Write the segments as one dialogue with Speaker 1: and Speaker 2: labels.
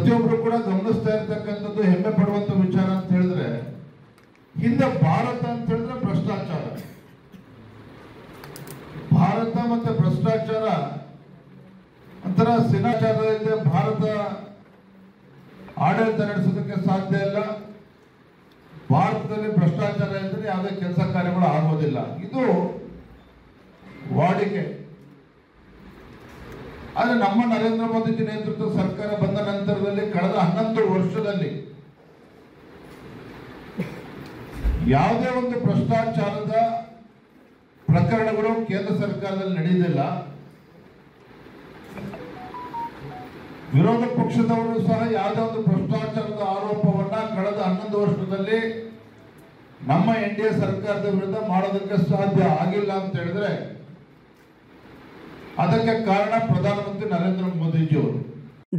Speaker 1: ಪ್ರತಿಯೊಬ್ಬರು ಕೂಡ ಗಮನಿಸ್ತಾ ಇರತಕ್ಕಂಥದ್ದು ಹೆಮ್ಮೆ ಪಡುವಂತ ವಿಚಾರ ಅಂತ ಹೇಳಿದ್ರೆ, ಹಿಂದೆ ಭಾರತ ಅಂತ ಹೇಳಿದ್ರೆ ಭ್ರಷ್ಟಾಚಾರ, ಭಾರತ ಮತ್ತೆ ಭ್ರಷ್ಟಾಚಾರ ಒಂಥರ ಸಿನಾಚಾರದಿಂದ ಭಾರತ ಆಡಳಿತ ನಡೆಸೋದಕ್ಕೆ ಸಾಧ್ಯ ಇಲ್ಲ, ಭಾರತದಲ್ಲಿ ಭ್ರಷ್ಟಾಚಾರ ಇದ್ರೆ ಯಾವುದೇ ಕೆಲಸ ಕಾರ್ಯಗಳು ಆಗೋದಿಲ್ಲ, ಇದು ವಾಡಿಕೆ. ಆದ್ರೆ ನಮ್ಮ ನರೇಂದ್ರ ಮೋದಿಜಿ ನೇತೃತ್ವದ ಸರ್ಕಾರ ಬಂದ ನಂತರದಲ್ಲಿ ಕಳೆದ 11 ವರ್ಷದಲ್ಲಿ ಯಾವುದೇ ಒಂದು ಭ್ರಷ್ಟಾಚಾರದ ಪ್ರಕರಣಗಳು ಕೇಂದ್ರ ಸರ್ಕಾರದಲ್ಲಿ ನಡೆಯುವುದಿಲ್ಲ. ವಿರೋಧ ಪಕ್ಷದವರು ಸಹ ಯಾವುದೇ ಒಂದು ಭ್ರಷ್ಟಾಚಾರದ ಆರೋಪವನ್ನ ಕಳೆದ 11 ವರ್ಷದಲ್ಲಿ ನಮ್ಮ ಎನ್ಡಿಎ ಸರ್ಕಾರದ ವಿರುದ್ಧ ಮಾಡೋದಕ್ಕೆ ಸಾಧ್ಯ ಆಗಿಲ್ಲ ಅಂತ ಹೇಳಿದ್ರೆ ಅದಕ್ಕೆ ಕಾರಣ ಪ್ರಧಾನಮಂತ್ರಿ ನರೇಂದ್ರ ಮೋದಿಜಿ ಅವರು.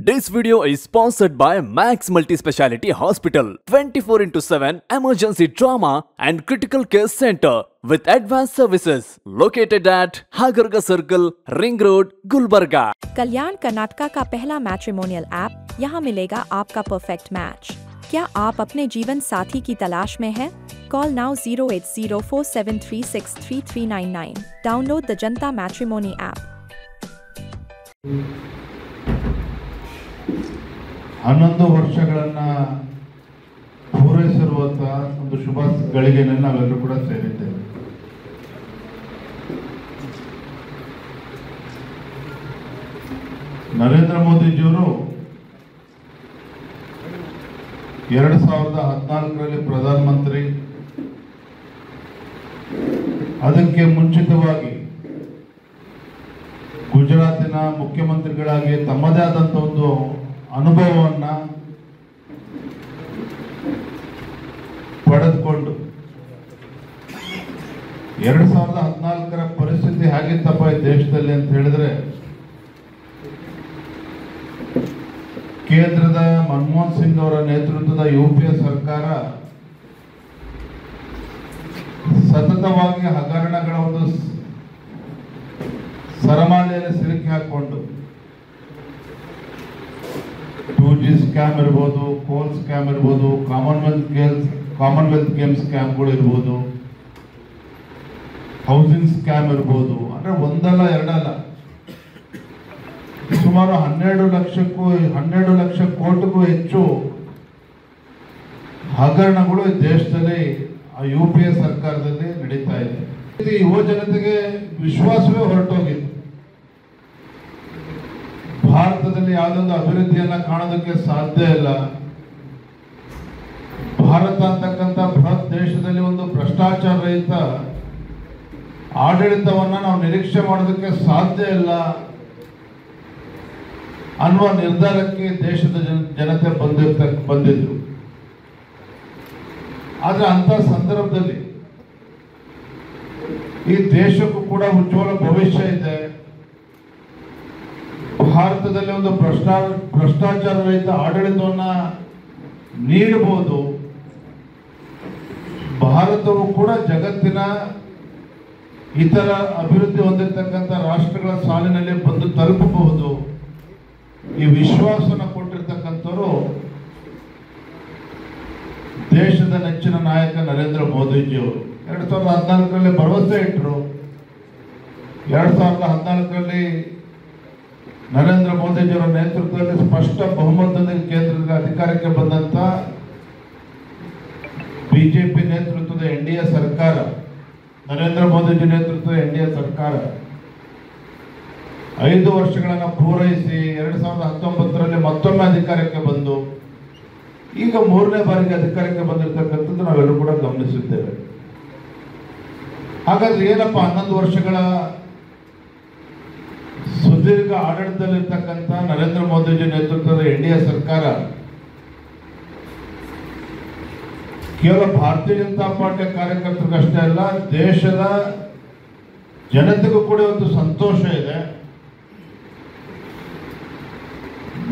Speaker 2: This video is sponsored by Max Multi-Speciality Hospital, 24/7 emergency trauma and critical care center with advanced services located at Hagarga Circle, Ring Road, Gulbarga.
Speaker 3: कल्याण कर्नाटका का पहला मैट्रिमोनियल ऐप, यहाँ मिलेगा आपका परफेक्ट मैच। क्या आप अपने जीवन साथी की तलाश में हैं? Call now 08047363399। Download the Janata matrimony app.
Speaker 1: 11 ವರ್ಷಗಳನ್ನ ಪೂರೈಸಿರುವಂತಹ ಒಂದು ಶುಭ ಗಳಿಗೆಯನ್ನು ನಾವೆಲ್ಲರೂ ಕೂಡ ಸೇರಿದ್ದೇವೆ. ನರೇಂದ್ರ ಮೋದಿಜಿಯವರು 2014ರಲ್ಲಿ ಪ್ರಧಾನಮಂತ್ರಿ, ಅದಕ್ಕೆ ಮುಂಚಿತವಾಗಿ ಗುಜರಾತಿನ ಮುಖ್ಯಮಂತ್ರಿಗಳಾಗಿ ತಮ್ಮದೇ ಆದಂತ ಒಂದು ಅನುಭವವನ್ನ ಪಡೆದುಕೊಂಡು 2014ರ ಪರಿಸ್ಥಿತಿ ಹೇಗಿತ್ತಪ್ಪ ಈ ದೇಶದಲ್ಲಿ ಅಂತ ಹೇಳಿದ್ರೆ, ಕೇಂದ್ರದ ಮನಮೋಹನ್ ಸಿಂಗ್ ಅವರ ನೇತೃತ್ವದ ಯುಪಿಎ ಸರ್ಕಾರ ಸತತವಾಗಿ ಹಗರಣಗಳ ಒಂದು ಸರಮಾಲೆಯಲ್ಲಿ ಸಿಲುಕಿ ಹಾಕೊಂಡು 2G ಸ್ಕ್ಯಾಮ್ ಇರ್ಬೋದು, ಕೋಲ್ ಸ್ಕ್ಯಾಮ್ ಇರ್ಬೋದು, ಕಾಮನ್ವೆಲ್ತ್ ಗೇಮ್ಸ್ ಸ್ಕ್ಯಾಮ್ಗಳು ಇರ್ಬೋದು, ಹೌಸಿಂಗ್ ಸ್ಕ್ಯಾಮ್ ಇರ್ಬೋದು, ಅಂದ್ರೆ ಒಂದಲ್ಲ ಎರಡಲ್ಲ ಸುಮಾರು 12 ಲಕ್ಷ ಕೋಟಿಗೂ ಹೆಚ್ಚು ಹಗರಣಗಳು ಈ ದೇಶದಲ್ಲಿ ಆ ಯುಪಿಎ ಸರ್ಕಾರದಲ್ಲಿ ನಡೀತಾ ಇದೆ. ಯುವ ಜನತೆಗೆ ವಿಶ್ವಾಸವೇ ಹೊರಟೋಗಿತ್ತು. ಭಾರತದಲ್ಲಿ ಯಾವುದೊಂದು ಅಭಿವೃದ್ಧಿಯನ್ನ ಕಾಣೋದಕ್ಕೆ ಸಾಧ್ಯ ಇಲ್ಲ, ಭಾರತ ಅಂತಕ್ಕಂಥ ಬೃಹತ್ ದೇಶದಲ್ಲಿ ಒಂದು ಭ್ರಷ್ಟಾಚಾರ ರಹಿತ ಆಡಳಿತವನ್ನ ನಾವು ನಿರೀಕ್ಷೆ ಮಾಡೋದಕ್ಕೆ ಸಾಧ್ಯ ಇಲ್ಲ ಅನ್ನುವ ನಿರ್ಧಾರಕ್ಕೆ ದೇಶದ ಜನತೆ ಬಂದಿದ್ರು. ಆದ್ರೆ ಅಂತ ಸಂದರ್ಭದಲ್ಲಿ ಈ ದೇಶಕ್ಕೂ ಕೂಡ ಉಜ್ವಲ ಭವಿಷ್ಯ ಇದೆ, ಭಾರತದಲ್ಲಿ ಒಂದು ಭ್ರಷ್ಟಾಚಾರ ರಹಿತ ಆಡಳಿತವನ್ನ ನೀಡಬಹುದು, ಭಾರತವು ಕೂಡ ಜಗತ್ತಿನ ಇತರ ಅಭಿವೃದ್ಧಿ ಹೊಂದಿರತಕ್ಕಂಥ ರಾಷ್ಟ್ರಗಳ ಸಾಲಿನಲ್ಲಿ ಬಂದು ತಲುಪಬಹುದು, ಈ ವಿಶ್ವಾಸನ ಕೊಟ್ಟಿರ್ತಕ್ಕಂಥವರು ದೇಶದ ನೆಚ್ಚಿನ ನಾಯಕ ನರೇಂದ್ರ ಮೋದಿಜಿ ಅವರು. 2014ರಲ್ಲಿ ಭರವಸೆ ಇಟ್ಟರು. 2014ರಲ್ಲಿ ನರೇಂದ್ರ ಮೋದಿಜಿಯವರ ನೇತೃತ್ವದಲ್ಲಿ ಸ್ಪಷ್ಟ ಬಹುಮತದಲ್ಲಿ ಕೇಂದ್ರದ ಅಧಿಕಾರಕ್ಕೆ ಬಂದಂತ ಬಿಜೆಪಿ ನೇತೃತ್ವದ ಎನ್ಡಿಎ ಸರ್ಕಾರ, ನರೇಂದ್ರ ಮೋದಿಜಿ ನೇತೃತ್ವದ ಎನ್ಡಿಎ ಸರ್ಕಾರ 5 ವರ್ಷಗಳನ್ನ ಪೂರೈಸಿ 2019ರಲ್ಲಿ ಮತ್ತೊಮ್ಮೆ ಅಧಿಕಾರಕ್ಕೆ ಬಂದು ಈಗ 3ನೇ ಬಾರಿಗೆ ಅಧಿಕಾರಕ್ಕೆ ಬಂದಿರತಕ್ಕಂಥದ್ದು ನಾವೆಲ್ಲರೂ ಕೂಡ ಗಮನಿಸಿದ್ದೇವೆ. ಹಾಗಾದ್ರೆ ಏನಪ್ಪ 11 ವರ್ಷಗಳ ಸುದೀರ್ಘ ಆಡಳಿತದಲ್ಲಿರ್ತಕ್ಕಂಥ ನರೇಂದ್ರ ಮೋದಿಜಿ ನೇತೃತ್ವದ ಎನ್ಡಿಎ ಸರ್ಕಾರ ಕೇವಲ ಭಾರತೀಯ ಜನತಾ ಪಾರ್ಟಿಯ ಕಾರ್ಯಕರ್ತರಿಗಷ್ಟೇ ಅಲ್ಲ, ದೇಶದ ಜನತೆಗೂ ಕೂಡ ಒಂದು ಸಂತೋಷ ಇದೆ.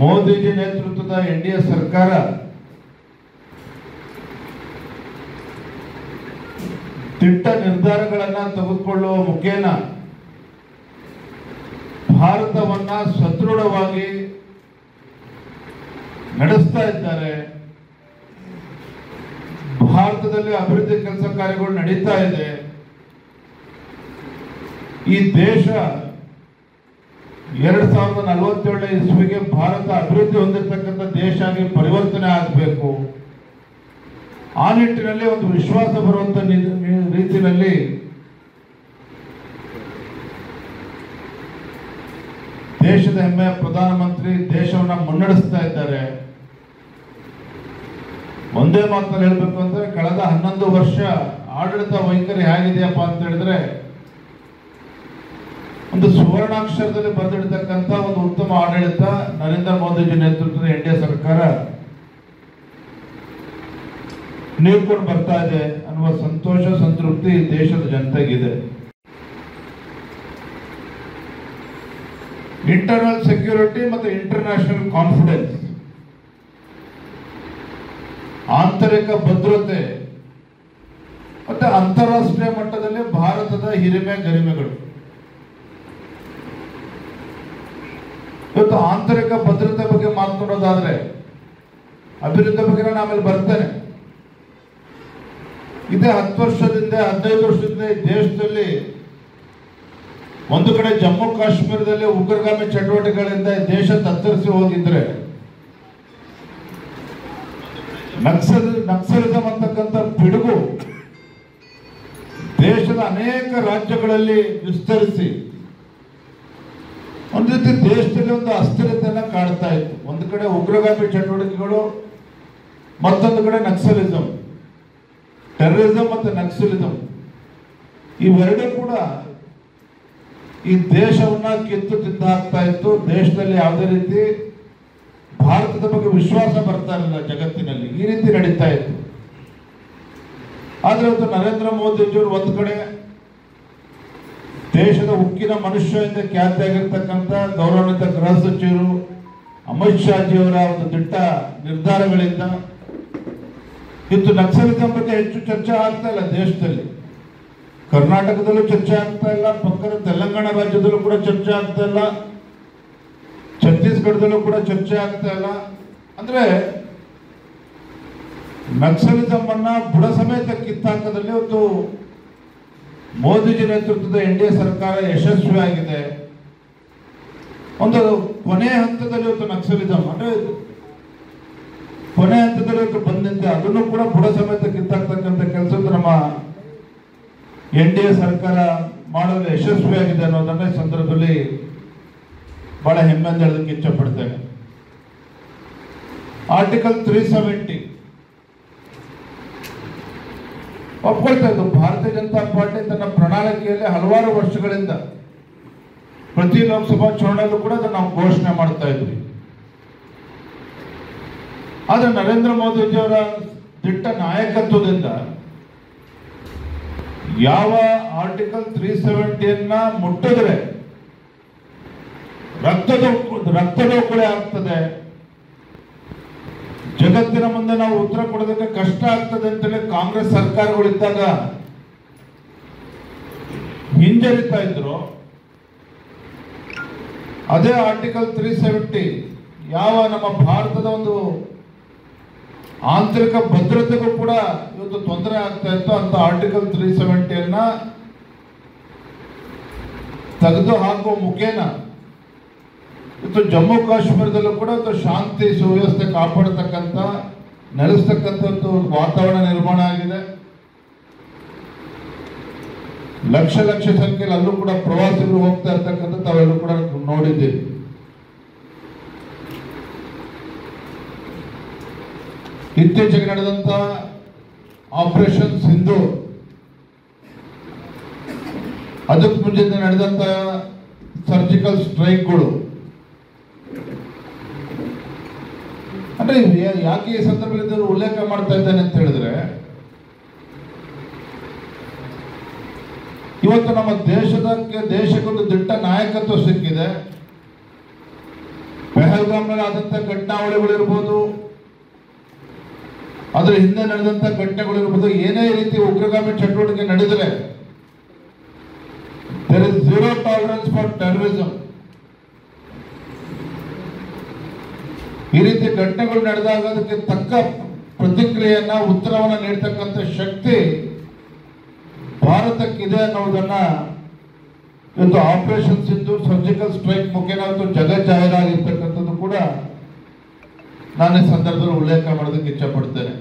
Speaker 1: ಮೋದಿಜಿ ನೇತೃತ್ವದ ಎನ್ಡಿಎ ಸರ್ಕಾರ ದಿಟ್ಟ ನಿರ್ಧಾರಗಳನ್ನ ತೆಗೆದುಕೊಳ್ಳುವ ಮುಖೇನ ಭಾರತವನ್ನ ಸದೃಢವಾಗಿ ನಡೆಸ್ತಾ ಇದ್ದಾರೆ. ಭಾರತದಲ್ಲಿ ಅಭಿವೃದ್ಧಿ ಕೆಲಸ ಕಾರ್ಯಗಳು ನಡೀತಾ ಇದೆ. ಈ ದೇಶ 2047 ಇಸ್ವಿಗೆ ಭಾರತ ಅಭಿವೃದ್ಧಿ ಹೊಂದಿರತಕ್ಕಂಥ ದೇಶ ಆಗಿ ಪರಿವರ್ತನೆ ಆಗಬೇಕು. ಆ ನಿಟ್ಟಿನಲ್ಲಿ ಒಂದು ವಿಶ್ವಾಸ ಬರುವಂತ ರೀತಿಯಲ್ಲಿ ದೇಶದ ಹೆಮ್ಮೆಯ ಪ್ರಧಾನಮಂತ್ರಿ ದೇಶವನ್ನ ಮುನ್ನಡೆಸ್ತಾ ಇದ್ದಾರೆ. ಒಂದೇ ಮಾತಲ್ಲಿ ಹೇಳಬೇಕು ಅಂದ್ರೆ ಕಳೆದ 11 ವರ್ಷ ಆಡಳಿತ ವೈಖರಿ ಹೇಗಿದೆಯಪ್ಪ ಅಂತ ಹೇಳಿದ್ರೆ ಒಂದು ಸುವರ್ಣಾಕ್ಷರದಲ್ಲಿ ಬರೆದಿಡತಕ್ಕಂಥ ಒಂದು ಉತ್ತಮ ಆಡಳಿತ ನರೇಂದ್ರ ಮೋದಿಜಿ ನೇತೃತ್ವದ ಎನ್ಡಿಎ ಸರ್ಕಾರ ನೀಡ್ಕೊಂಡು ಬರ್ತಾ ಇದೆ ಅನ್ನುವ ಸಂತೋಷ ಸಂತೃಪ್ತಿ ದೇಶದ ಜನತೆಗಿದೆ. ಇಂಟರ್ನಲ್ ಸೆಕ್ಯೂರಿಟಿ ಮತ್ತು ಇಂಟರ್ನ್ಯಾಷನಲ್ ಕಾನ್ಫಿಡೆನ್ಸ್, ಆಂತರಿಕ ಭದ್ರತೆ ಮತ್ತೆ ಅಂತಾರಾಷ್ಟ್ರೀಯ ಮಟ್ಟದಲ್ಲಿ ಭಾರತದ ಹಿರಿಮೆ ಗರಿಮೆಗಳು. ಇವತ್ತು ಆಂತರಿಕ ಭದ್ರತೆ ಬಗ್ಗೆ ಮಾತನಾಡೋದಾದ್ರೆ ಅಭಿವೃದ್ಧಿ ಬಗ್ಗೆ ನಾನು ಆಮೇಲೆ ಬರ್ತೇನೆ. ಇದೇ 10 ವರ್ಷದಿಂದ 15 ವರ್ಷದಿಂದ ಈ ದೇಶದಲ್ಲಿ ಒಂದು ಕಡೆ ಜಮ್ಮು ಕಾಶ್ಮೀರದಲ್ಲಿ ಉಗ್ರಗಾಮಿ ಚಟುವಟಿಕೆಗಳಿಂದ ದೇಶ ತತ್ತರಿಸಿ ಹೋಗಿದ್ರೆ ನಕ್ಸಲಿಸಂ ಅಂತಕ್ಕಂಥ ಪಿಡುಗು ದೇಶದ ಅನೇಕ ರಾಜ್ಯಗಳಲ್ಲಿ ವಿಸ್ತರಿಸಿ ಒಂದು ರೀತಿ ದೇಶದಲ್ಲಿ ಒಂದು ಅಸ್ಥಿರತೆಯನ್ನ ಕಾಡ್ತಾ ಇತ್ತು. ಒಂದು ಕಡೆ ಉಗ್ರಗಾಮಿ ಚಟುವಟಿಕೆಗಳು, ಮತ್ತೊಂದು ಕಡೆ ನಕ್ಸಲಿಸಂ, ಟೆರರಿಸಂ ಮತ್ತು ನಕ್ಸಲಿಸಂ ಇವೆರಡೂ ಕೂಡ ಈ ದೇಶವನ್ನ ಕಿತ್ತು ತಿಂದು ಹಾಕ್ತಾ ಇತ್ತು. ದೇಶದಲ್ಲಿ ಯಾವುದೇ ರೀತಿ ಭಾರತದ ಬಗ್ಗೆ ವಿಶ್ವಾಸ ಬರ್ತಾ ಇರಲಿಲ್ಲ ಜಗತ್ತಿನಲ್ಲಿ. ಈ ರೀತಿ ನಡೀತಾ ಇತ್ತು. ಆದ್ರೆ ಇವತ್ತು ನರೇಂದ್ರ ಮೋದಿಜಿಯವರು ಒಂದು ಕಡೆ ದೇಶದ ಉಕ್ಕಿನ ಮನುಷ್ಯ ಎಂದು ಖ್ಯಾತಿಯಾಗಿರ್ತಕ್ಕಂಥ ಗೌರವಾನ್ವಿತ ಗೃಹ ಸಚಿವರು ಅಮಿತ್ ಶಾಜಿಯವರ ಒಂದು ದಿಟ್ಟ ನಿರ್ಧಾರಗಳಿಂದ ಇವತ್ತು ನಕ್ಸಲಿಸಂ ಬಗ್ಗೆ ಹೆಚ್ಚು ಚರ್ಚೆ ಆಗ್ತಾ ಇಲ್ಲ ದೇಶದಲ್ಲಿ. ಕರ್ನಾಟಕದಲ್ಲೂ ಚರ್ಚೆ ಆಗ್ತಾ ಇಲ್ಲ, ಪಕ್ಕದ ತೆಲಂಗಾಣ ರಾಜ್ಯದಲ್ಲೂ ಕೂಡ ಚರ್ಚೆ ಆಗ್ತಾ ಇಲ್ಲ, ಛತ್ತೀಸ್ಗಢದಲ್ಲೂ ಕೂಡ ಚರ್ಚೆ ಆಗ್ತಾ ಇಲ್ಲ. ಅಂದ್ರೆ ನಕ್ಸಲಿಸಂ ಅನ್ನ ಬುಡ ಸಮೇತ ಕಿತ್ತಾಕದಲ್ಲಿ ಇವತ್ತು ಮೋದಿಜಿ ನೇತೃತ್ವದ ಎನ್ಡಿಎ ಸರ್ಕಾರ ಯಶಸ್ವಿಯಾಗಿದೆ. ಒಂದು ಕೊನೆ ಹಂತದಲ್ಲಿ ಇವತ್ತು ನಕ್ಸಲಿಸಂ ಅಂದ್ರೆ ಕೊನೆ ಹಂತದಲ್ಲಿ ಇವತ್ತು ಬಂದಿದ್ದೆ, ಅದನ್ನು ಕೂಡ ಬುಡ ಸಮೇತ ಕಿತ್ತಾಕ್ತಕ್ಕಂಥ ಕೆಲಸ ನಮ್ಮ ಎನ್ಡಿಎ ಸರ್ಕಾರ ಮಾಡಲು ಯಶಸ್ವಿಯಾಗಿದೆ ಅನ್ನೋದನ್ನ ಸಂದರ್ಭದಲ್ಲಿ ಬಹಳ ಹೆಮ್ಮೆಯಿಂದ ಹೇಳೋದಕ್ಕೆ ಇಚ್ಛೆ ಪಡ್ತೇನೆ. ಆರ್ಟಿಕಲ್ 370 ಒಪ್ಕೊಳ್ತಾ ಇದ್ದು ಭಾರತೀಯ ಜನತಾ ಪಾರ್ಟಿ ತನ್ನ ಪ್ರಣಾಳಿಕೆಯಲ್ಲಿ ಹಲವಾರು ವರ್ಷಗಳಿಂದ ಪ್ರತಿ ಲೋಕಸಭಾ ಚುನಾವಣೆಯಲ್ಲೂ ಕೂಡ ಅದನ್ನು ನಾವು ಘೋಷಣೆ ಮಾಡ್ತಾ ಇದ್ವಿ. ಆದ್ರೆ ನರೇಂದ್ರ ಮೋದಿಜಿಯವರ ದಿಟ್ಟ ನಾಯಕತ್ವದಿಂದ ಯಾವ ಆರ್ಟಿಕಲ್ 370 ಮುಟ್ಟಿದ್ರೆ ರಕ್ತದೋಕುಳೆ ಆಗ್ತದೆ, ಜಗತ್ತಿನ ಮುಂದೆ ನಾವು ಉತ್ತರ ಕೊಡೋದಕ್ಕೆ ಕಷ್ಟ ಆಗ್ತದೆ ಅಂತೇಳಿ ಕಾಂಗ್ರೆಸ್ ಸರ್ಕಾರಗಳಿದ್ದಾಗ ಹಿಂಜರಿತಾ ಇದ್ರು. ಅದೇ ಆರ್ಟಿಕಲ್ 370 ಯಾವ ನಮ್ಮ ಭಾರತದ ಒಂದು ಆಂತರಿಕ ಭದ್ರತೆಗೂ ಕೂಡ ಇವತ್ತು ತೊಂದರೆ ಆಗ್ತಾ ಇತ್ತು ಅಂತ ಆರ್ಟಿಕಲ್ 370 ತೆಗೆದು ಹಾಕುವ ಮುಖೇನ ಇವತ್ತು ಜಮ್ಮು ಕಾಶ್ಮೀರದಲ್ಲೂ ಕೂಡ ಶಾಂತಿ ಸುವ್ಯವಸ್ಥೆ ಕಾಪಾಡತಕ್ಕಂಥ ನೆಲೆಸ್ತಕ್ಕಂಥ ವಾತಾವರಣ ನಿರ್ಮಾಣ ಆಗಿದೆ. ಲಕ್ಷ ಸಂಖ್ಯೆಯಲ್ಲಿ ಅಲ್ಲೂ ಕೂಡ ಪ್ರವಾಸಿಗರು ಹೋಗ್ತಾ ಇರ್ತಕ್ಕಂಥ ತಾವೆಲ್ಲರೂ ಕೂಡ ನೋಡಿದ್ದೀವಿ. ಇತ್ತೀಚೆಗೆ ನಡೆದಂತ ಆಪರೇಷನ್ ಸಿಂಧೂರ್, ಅದಕ್ಕೆ ಮುಂಚೆ ನಡೆದಂತ ಸರ್ಜಿಕಲ್ ಸ್ಟ್ರೈಕ್ಗಳು, ಅಂದ್ರೆ ಯಾಕೆ ಈ ಸಂದರ್ಭದಲ್ಲಿ ಉಲ್ಲೇಖ ಮಾಡ್ತಾ ಇದ್ದೇನೆ ಅಂತ ಹೇಳಿದ್ರೆ ಇವತ್ತು ನಮ್ಮ ದೇಶಕ್ಕೊಂದು ದಿಟ್ಟ ನಾಯಕತ್ವ ಸಿಕ್ಕಿದೆ. ಪೆಹಲ್ಗಾಮ್ನಲ್ಲಿ ಆದಂತ ಘಟನಾವಳಿಗಳಿರ್ಬೋದು, ಅದರ ಹಿಂದೆ ನಡೆದಂತ ಘಟನೆಗಳಿರ್ಬೋದು, ಏನೇ ರೀತಿ ಉಗ್ರಗಾಮಿ ಚಟುವಟಿಕೆ ನಡೆದರೆ there is zero tolerance for terrorism. ಈ ರೀತಿ ಘಟನೆಗಳು ನಡೆದಾಗ ಅದಕ್ಕೆ ತಕ್ಕ ಪ್ರತಿಕ್ರಿಯೆಯನ್ನ ಉತ್ತರವನ್ನ ನೀಡತಕ್ಕಂಥ ಶಕ್ತಿ ಭಾರತಕ್ಕಿದೆ ಅನ್ನೋದನ್ನ ಇವತ್ತು ಆಪರೇಷನ್ ಸಿಂಧೂರ್ ಸರ್ಜಿಕಲ್ ಸ್ಟ್ರೈಕ್ ಮುಖೇನ ಇವತ್ತು ಜಗಜ್ಜಾಹೀರಾಗಿರ್ತಕ್ಕಂಥದ್ದು ಕೂಡ ನಾನು ಈ ಸಂದರ್ಭದಲ್ಲಿ ಉಲ್ಲೇಖ ಮಾಡೋದಕ್ಕೆ ಇಚ್ಛೆ ಪಡ್ತೇನೆ.